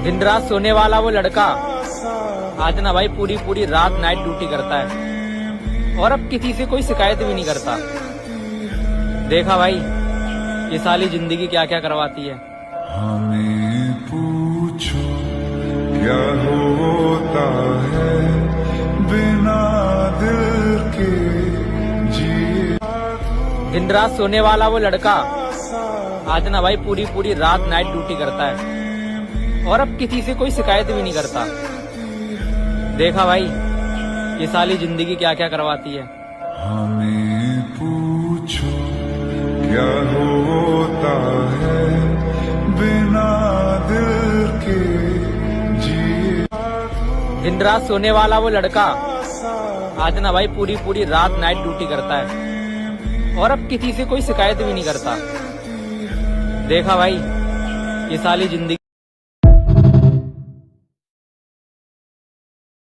दिन रात सोने वाला वो लड़का आज ना भाई पूरी पूरी रात नाइट ड्यूटी करता है और अब किसी से कोई शिकायत भी नहीं करता। देखा भाई ये साली जिंदगी क्या क्या करवाती है। हमें पूछो क्या होता है बिना दिल के जिए। दिन रात सोने वाला वो लड़का आज ना भाई पूरी पूरी रात नाइट ड्यूटी करता है और अब किसी से कोई शिकायत भी नहीं करता। देखा भाई ये साली जिंदगी क्या क्या करवाती है। हमें पूछो क्या होता है बिना दिल के जिए। दिन रात सोने वाला वो लड़का आज ना भाई पूरी पूरी रात नाइट ड्यूटी करता है और अब किसी से कोई शिकायत भी नहीं करता। देखा भाई ये साली जिंदगी